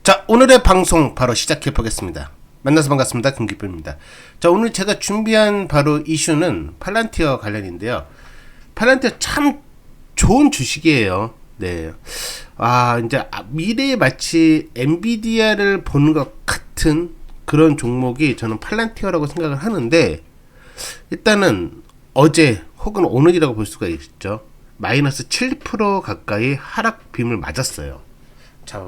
자, 오늘의 방송 바로 시작해 보겠습니다. 만나서 반갑습니다. 김기표입니다. 자, 오늘 제가 준비한 바로 이슈는 팔란티어 관련인데요. 팔란티어 참 좋은 주식이에요. 네. 이제 미래에 마치 엔비디아를 보는 것 같은 그런 종목이 저는 팔란티어라고 생각을 하는데, 일단은 어제 혹은 오늘이라고 볼 수가 있죠. 마이너스 7% 가까이 하락 빔을 맞았어요. 자,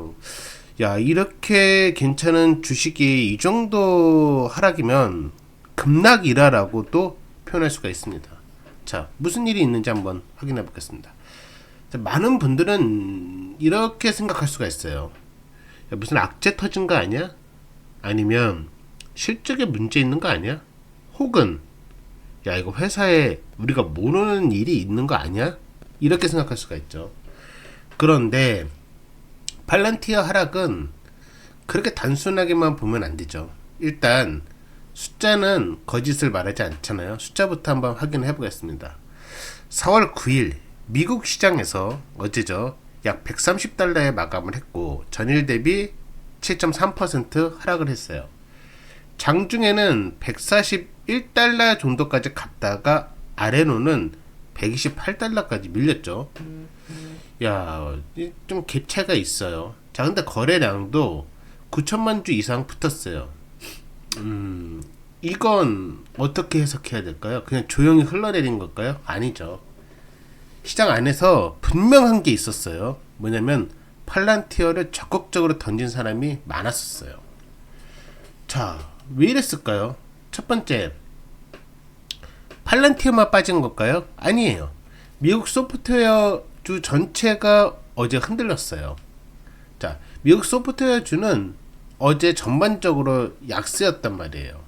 야, 이렇게 괜찮은 주식이 이 정도 하락이면 급락이라라고도 표현할 수가 있습니다. 자, 무슨 일이 있는지 한번 확인해 보겠습니다. 자, 많은 분들은 이렇게 생각할 수가 있어요. 야, 무슨 악재 터진 거 아니야? 아니면 실적에 문제 있는 거 아니야? 혹은 야, 이거 회사에 우리가 모르는 일이 있는 거 아니야? 이렇게 생각할 수가 있죠. 그런데 팔란티어 하락은 그렇게 단순하게만 보면 안 되죠. 일단 숫자는 거짓을 말하지 않잖아요. 숫자부터 한번 확인해 보겠습니다. 4월 9일 미국 시장에서 어제죠. 약 130달러에 마감을 했고 전일 대비 7.3% 하락을 했어요. 장중에는 141달러 정도까지 갔다가 아래로는 128달러까지 밀렸죠. 야, 좀 갭차가 있어요. 자, 근데 거래량도 9천만 주 이상 붙었어요. 이건 어떻게 해석해야 될까요? 그냥 조용히 흘러내린 걸까요? 아니죠. 시장 안에서 분명한 게 있었어요. 뭐냐면 팔란티어를 적극적으로 던진 사람이 많았었어요. 자, 왜 이랬을까요? 첫 번째, 팔란티어만 빠진 걸까요? 아니에요. 미국 소프트웨어 주 전체가 어제 흔들렸어요. 자, 미국 소프트웨어 주는 어제 전반적으로 약세였단 말이에요.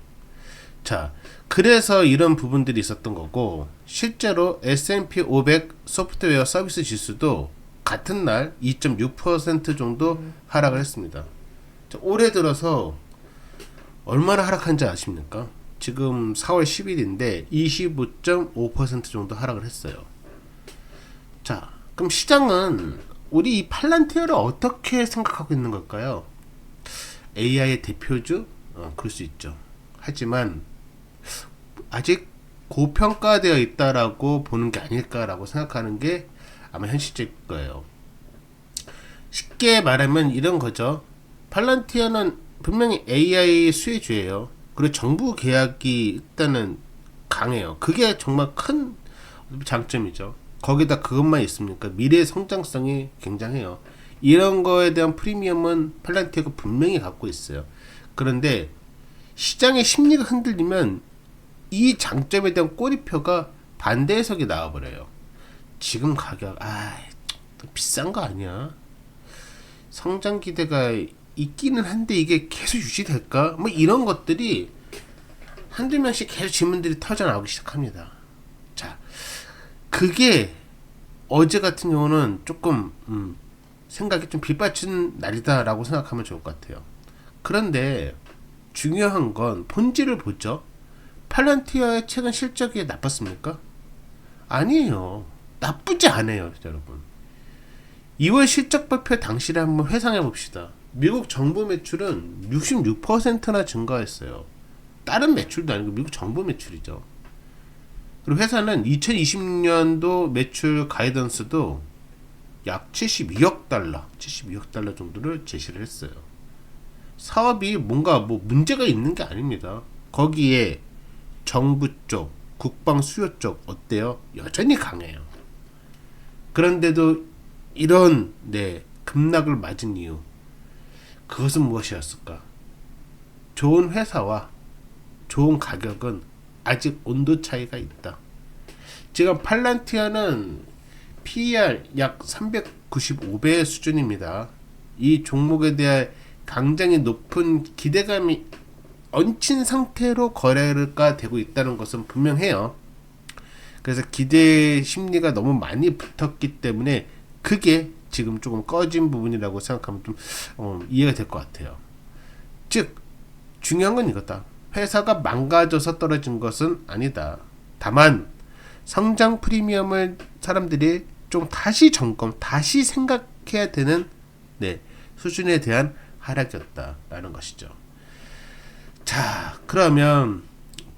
자, 그래서 이런 부분들이 있었던 거고, 실제로 S&P 500 소프트웨어 서비스 지수도 같은 날 2.6% 정도 하락을 했습니다. 자, 올해 들어서 얼마나 하락한지 아십니까? 지금 4월 10일인데 25.5% 정도 하락을 했어요. 자, 그럼 시장은 우리 이 팔란티어를 어떻게 생각하고 있는 걸까요? AI의 대표주? 그럴 수 있죠. 하지만 아직 고평가되어 있다라고 보는 게 아닐까라고 생각하는 게 아마 현실적일 거예요. 쉽게 말하면 이런 거죠. 팔란티어는 분명히 AI 수혜주예요. 그리고 정부 계약이 일단은 강해요. 그게 정말 큰 장점이죠. 거기다 그것만 있습니까? 미래의 성장성이 굉장해요. 이런 거에 대한 프리미엄은 팔란티어가 분명히 갖고 있어요. 그런데 시장의 심리가 흔들리면 이 장점에 대한 꼬리표가 반대 해석이 나와버려요. 지금 가격 비싼 거 아니야? 성장 기대가 있기는 한데 이게 계속 유지될까? 뭐 이런 것들이 한두 명씩 계속 질문들이 터져나오기 시작합니다. 자, 그게 어제 같은 경우는 조금 생각이 좀 빗받친 날이다라고 생각하면 좋을 것 같아요. 그런데 중요한 건 본질을 보죠. 팔란티어의 최근 실적이 나빴습니까? 아니에요. 나쁘지 않아요, 여러분. 2월 실적 발표 당시를 한번 회상해 봅시다. 미국 정부 매출은 66%나 증가했어요. 다른 매출도 아니고 미국 정부 매출이죠. 그리고 회사는 2020년도 매출 가이던스도 약 72억 달러 정도를 제시를 했어요. 사업이 뭔가 문제가 있는 게 아닙니다. 거기에 정부 쪽, 국방 수요 쪽 어때요? 여전히 강해요. 그런데도 이런 급락을 맞은 이유, 그것은 무엇이었을까? 좋은 회사와 좋은 가격은 아직 온도 차이가 있다. 지금 팔란티어는 PER 약 395배 수준입니다. 이 종목에 대한 굉장히 높은 기대감이 얹힌 상태로 거래가 되고 있다는 것은 분명해요. 그래서 기대 심리가 너무 많이 붙었기 때문에 그게 지금 조금 꺼진 부분이라고 생각하면 좀 이해가 될 것 같아요. 즉, 중요한 건 이거다. 회사가 망가져서 떨어진 것은 아니다. 다만 성장 프리미엄을 사람들이 좀 다시 점검, 다시 생각해야 되는 수준에 대한 하락이었다라는 것이죠. 자, 그러면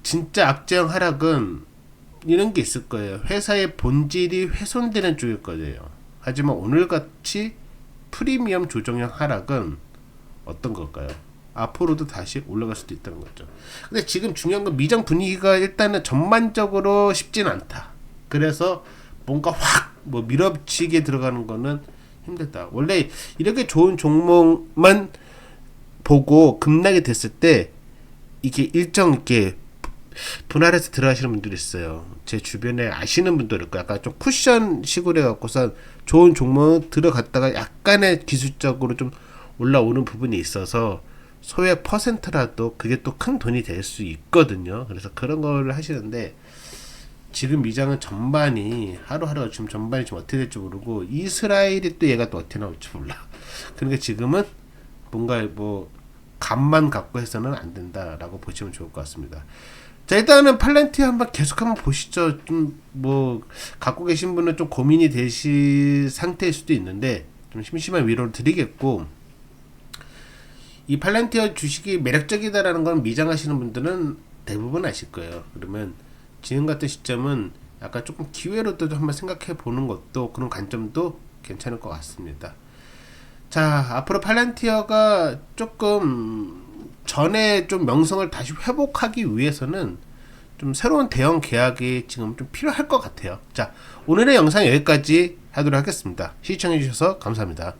진짜 악재형 하락은 이런 게 있을 거예요. 회사의 본질이 훼손되는 쪽일 거예요. 하지만 오늘같이 프리미엄 조정형 하락은 어떤 걸까요? 앞으로도 다시 올라갈 수도 있다는 거죠. 근데 지금 중요한 건 미장 분위기가 일단은 전반적으로 쉽진 않다. 그래서 뭔가 확 뭐 밀어붙이게 들어가는 거는 힘들다. 원래 이렇게 좋은 종목만 보고 급락이 됐을 때 이게 일정 이렇게 분할해서 들어가시는 분들이 있어요. 제 주변에 아시는 분도 있고 약간 좀 쿠션 식으로 해갖고서 좋은 종목 들어갔다가 약간의 기술적으로 좀 올라오는 부분이 있어서 소액 퍼센트라도 그게 또 큰 돈이 될 수 있거든요. 그래서 그런 걸 하시는데 지금 미장은 전반이 하루하루가 지금 전반이 좀 어떻게 될지 모르고 이스라엘이 또 얘가 또 어떻게 나올지 몰라. 그러니까 지금은 뭔가 뭐 감만 갖고 해서는 안 된다라고 보시면 좋을 것 같습니다. 자, 일단은 팔란티어 한번 계속 한번 보시죠. 좀 뭐 갖고 계신 분은 좀 고민이 되실 상태일 수도 있는데 좀 심심한 위로를 드리겠고, 이 팔란티어 주식이 매력적이다라는 건 미장하시는 분들은 대부분 아실 거예요. 그러면 지금 같은 시점은 약간 조금 기회로도 한번 생각해 보는 것도 그런 관점도 괜찮을 것 같습니다. 자, 앞으로 팔란티어가 조금 전에 좀 명성을 다시 회복하기 위해서는 좀 새로운 대형 계약이 지금 좀 필요할 것 같아요. 자, 오늘의 영상 여기까지 하도록 하겠습니다. 시청해 주셔서 감사합니다.